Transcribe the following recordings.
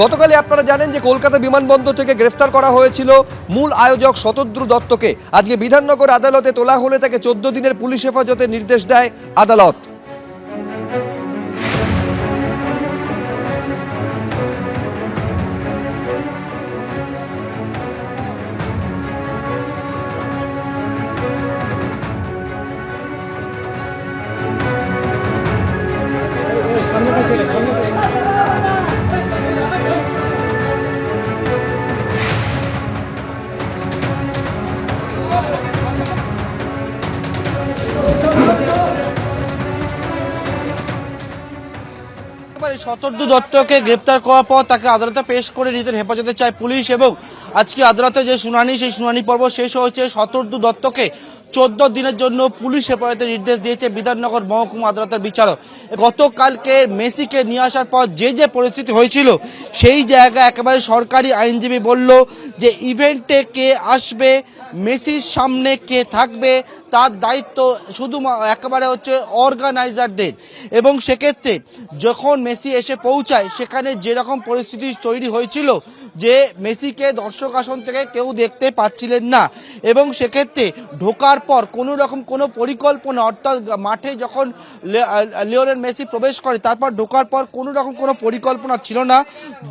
গতকালই আপনারা জানেন যে কলকাতা বিমানবন্দর থেকে গ্রেফতার করা হয়েছিল মূল আয়োজক শতদ্রু দত্তকে। আজকে বিধাননগর আদালতে তোলা হলে তাকে 14 দিনের পুলিশ হেফাজতের নির্দেশ দেয় আদালত। শতদ্রু দত্তকে গ্রেপ্তার করার পর তাকে আদালতে পেশ করে নিজেদের হেফাজতে চায় পুলিশ, এবং আজকে আদালতে যে শুনানি, সেই শুনানি পর্ব শেষ হয়েছে। শতদ্রু দত্তকে 14 দিনের জন্য পুলিশ হেফাজতে নির্দেশ দিয়েছে বিধাননগর মহকুমা আদালতের বিচারক। গতকালকে মেসিকে নিয়ে আসার পর যে পরিস্থিতি হয়েছিল, সেই জায়গায় একেবারে সরকারি আইনজীবী বলল যে ইভেন্টে কে আসবে, মেসির সামনে কে থাকবে, তার দায়িত্ব শুধু একেবারে হচ্ছে অর্গানাইজারদের। এবং সেক্ষেত্রে যখন মেসি এসে পৌঁছায়, সেখানে যেরকম পরিস্থিতি তৈরি হয়েছিল যে মেসিকে দর্শক আসন থেকে কেউ দেখতে পাচ্ছিলেন না, এবং সেক্ষেত্রে ঢোকার পর কোনো রকম কোনো পরিকল্পনা, অর্থাৎ মাঠে যখন লিওনেল মেসি প্রবেশ করে তারপর ঢোকার পর কোনো রকম কোনো পরিকল্পনা ছিল না।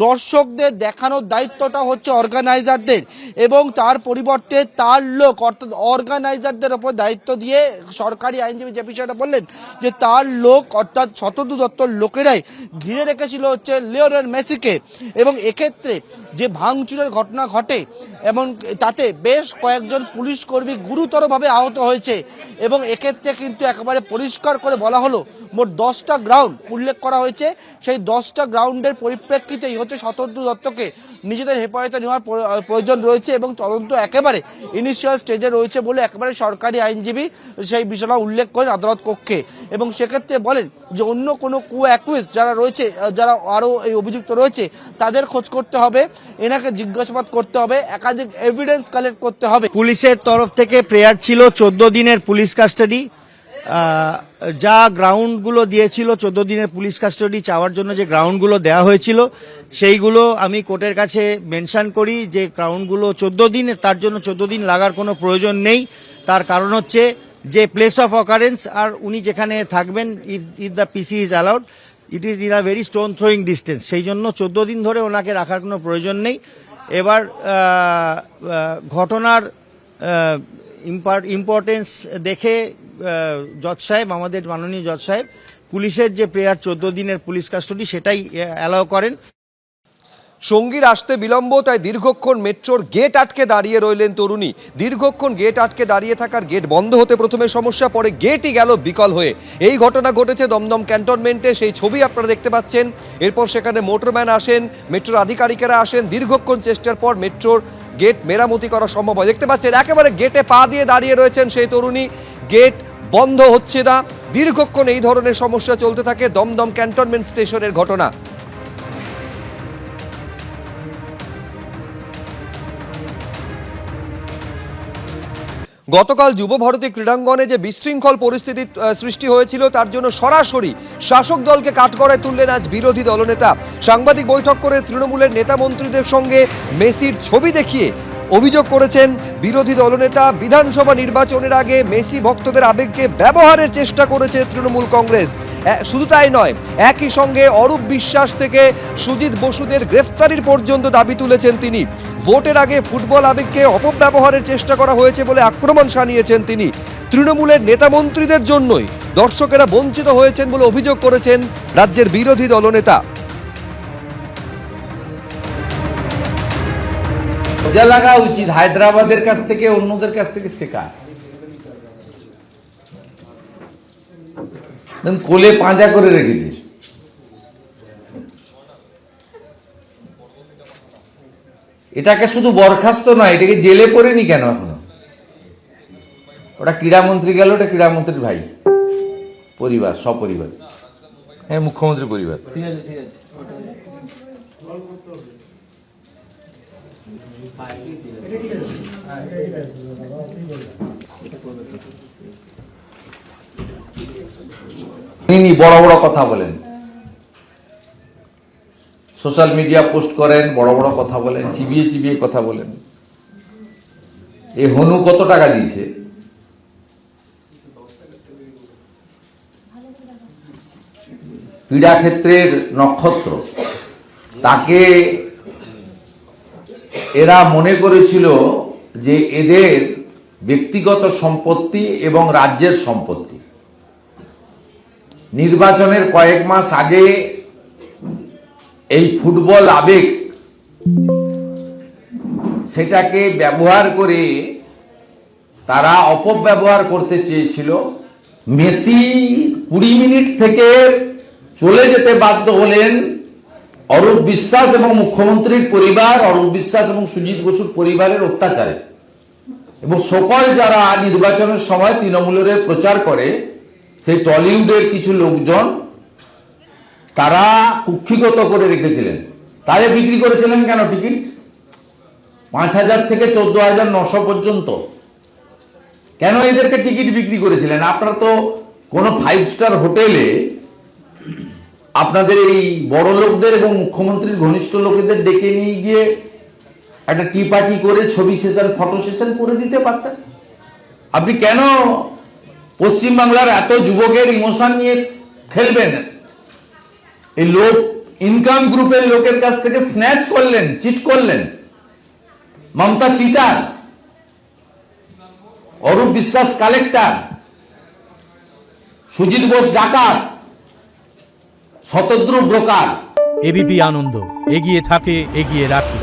দর্শকদের দেখানোর দায়িত্বটা হচ্ছে অর্গানাইজারদের, এবং তার পরিবর্তে তার লোক অর্থাৎ অর্গানাইজারদের ওপর দায়িত্ব দিয়ে সরকারি আইনজীবী যে বিষয়টা বললেন যে তার লোক অর্থাৎ শতদ্রু দত্তর লোকেরাই ঘিরে রেখেছিল হচ্ছে লিওনেল মেসিকে। এবং এক্ষেত্রে যে ভাঙচুরের ঘটনা ঘটে এবং তাতে বেশ কয়েকজন পুলিশ কর্মী গুরুতরভাবে আহত হয়েছে, এবং এক্ষেত্রে কিন্তু একেবারে পরিষ্কার করে বলা হলো মোট 10টা গ্রাউন্ড উল্লেখ করা হয়েছে। সেই 10টা গ্রাউন্ডের পরিপ্রেক্ষিতেই হচ্ছে শতদ্রু দত্তকে নিজেদের হেফাজতে নেওয়ার প্রয়োজন রয়েছে, এবং তদন্ত একেবারে ইনিশিয়াল স্টেজে রয়েছে বলে একেবারে সরকারি আইনজীবী সেই বিষয়টা উল্লেখ করেন আদালত কক্ষে। এবং সেক্ষেত্রে বলেন যে অন্য কোনো অ্যাকিউজ যারা রয়েছে, যারা আরও এই অভিযুক্ত রয়েছে, তাদের খোঁজ করতে হবে, এনাকে জিজ্ঞাসাবাদ করতে হবে, একাধিক এভিডেন্স কালেক্ট করতে হবে। পুলিশের তরফ থেকে প্রেয়ার ছিল 14 দিনের পুলিশ কাস্টাডি। যা গ্রাউন্ডগুলো দিয়েছিল 14 দিনের পুলিশ কাস্টাডি চাওয়ার জন্য, যে গ্রাউন্ডগুলো দেওয়া হয়েছিল সেইগুলো আমি কোর্টের কাছে মেনশন করি যে গ্রাউন্ডগুলো 14 দিন, তার জন্য 14 দিন লাগার কোনো প্রয়োজন নেই। তার কারণ হচ্ছে যে প্লেস অফ অকারেন্স আর উনি যেখানে থাকবেন, if the PC is allowed, it is in a very stone throwing distance, সেই জন্য 14 দিন ধরে ওনাকে রাখার কোনো প্রয়োজন নেই। এবার ঘটনার ইম্পর্টেন্স দেখে জজ সাহেব, আমাদের মাননীয় জজ সাহেব, পুলিশের যে প্রেয়ার 14 দিনের পুলিশ কাস্টাডি সেটাই অ্যালাউ করেন। সঙ্গীর আসতে বিলম্ব, তাই দীর্ঘক্ষণ মেট্রোর গেট আটকে দাঁড়িয়ে রইলেন তরুণী। দীর্ঘক্ষণ গেট আটকে দাঁড়িয়ে থাকার গেট বন্ধ হতে প্রথমে সমস্যা, পরে গেটই গেল বিকল হয়ে। এই ঘটনা ঘটেছে দমদম ক্যান্টনমেন্টে, সেই ছবি আপনারা দেখতে পাচ্ছেন। এরপর সেখানে মোটরম্যান আসেন, মেট্রোর আধিকারিকেরা আসেন। দীর্ঘক্ষণ চেষ্টার পর মেট্রোর গেট মেরামতি করা সম্ভব হয়। দেখতে পাচ্ছেন একেবারে গেটে পা দিয়ে দাঁড়িয়ে রয়েছেন সেই তরুণী। গেট বন্ধ হচ্ছে না, দীর্ঘক্ষণ এই ধরনের সমস্যা চলতে থাকে। দমদম ক্যান্টনমেন্ট স্টেশনের ঘটনা। গতকাল যুব ভারতী ক্রীড়াঙ্গনে যে বিশৃঙ্খল পরিস্থিতি সৃষ্টি হয়েছিল, তার জন্য সরাসরি শাসক দলকে কাঠগড়ায় তুললেন আজ বিরোধী দলনেতা। সাংবাদিক বৈঠক করে তৃণমূলের নেতা মন্ত্রীদের সঙ্গে মেসির ছবি দেখিয়ে অভিযোগ করেছেন বিরোধী দলনেতা। বিধানসভা নির্বাচনের আগে মেসি ভক্তদের আবেগকে ব্যবহারের চেষ্টা করেছে তৃণমূল কংগ্রেস। শুধু তাই নয়, একই সঙ্গে অরূপ বিশ্বাস থেকে সুজিত বসুদের গ্রেফতারির পর্যন্ত দাবি তুলেছেন তিনি। ভোটের আগে ফুটবল আবেগকে অপব্যবহারের চেষ্টা করা হয়েছে বলে আক্রমণ শানিয়েছেন তিনি। তৃণমূলের নেতা মন্ত্রীদের জন্যই দর্শকেরা বঞ্চিত হয়েছেন বলে অভিযোগ করেছেন রাজ্যের বিরোধী দলনেতা। লজ্জা লাগা উচিত হায়দ্রাবাদের কাছ থেকে, অন্যদের কাছ থেকে শেখা। কোলে পাঁজা করে রেখেছিস। এটাকে শুধু বরখাস্ত নয়, এটাকে জেলে পড়েনি কেন এখনো? ওটা ক্রীড়ামন্ত্রী গেল, ওটা ক্রীড়ামন্ত্রীর ভাই পরিবার, সপরিবার। হ্যাঁ, মুখ্যমন্ত্রী পরিবার। ঠিক আছে, ঠিক আছে। বড় বড় কথা বলেন। সোশ্যাল মিডিয়া পোস্ট করেন, বড় বড় কথা বলেন, চিবিয়ে চিবিয়ে কথা বলেন। এই হনু কত টাকা দিয়েছে? ক্রীড়া ক্ষেত্রের নক্ষত্র, তাকে এরা মনে করেছিল যে এদের ব্যক্তিগত সম্পত্তি এবং রাজ্যের সম্পত্তি। নির্বাচনের কয়েক মাস আগে এই ফুটবল আবেগ সেটাকে ব্যবহার করে তারা অপব্যবহার করতে চেয়েছিল। মেসি 20 মিনিট থেকে চলে যেতে বাধ্য হলেন অরূপ বিশ্বাস এবং মুখ্যমন্ত্রীর পরিবার, অরূপ বিশ্বাস এবং সুজিত বসুর পরিবারের অত্যাচারে। এবং সকল যারা নির্বাচনের সময় তৃণমূলের প্রচার করে, সেই টলিউডের কিছু লোকজন তারা কুক্ষিগত করে রেখেছিলেন। তারে বিক্রি করেছিলেন কেন টিকিট? 5,000 থেকে 14,900 পর্যন্ত। কেন এদেরকে টিকিট বিক্রি করেছিলেন? আপনারা তো কোনো 5 স্টার হোটেলে আপনাদের এই বড় লোকদের এবং মুখ্যমন্ত্রীর ঘনিষ্ঠ লোকেদের ডেকে নিয়ে গিয়ে একটা টি পার্টি করে ছবি সেশন, ফটো সেশন করে দিতে পারতেন। আপনি কেন পশ্চিমবাংলার এত যুবকের ইমোশন নিয়ে খেলবেন? এই লোক ইনকাম গ্রুপের লোকের কাছ থেকে স্ন্যাচ করলেন, চিট করলেন। মমতা চিটার, অরূপ বিশ্বাস কালেক্টর, সুজিত বোস ডাকাত, শতদ্রু ব্রোকার। এবিপি আনন্দ, এগিয়ে থাকে, এগিয়ে রাখে।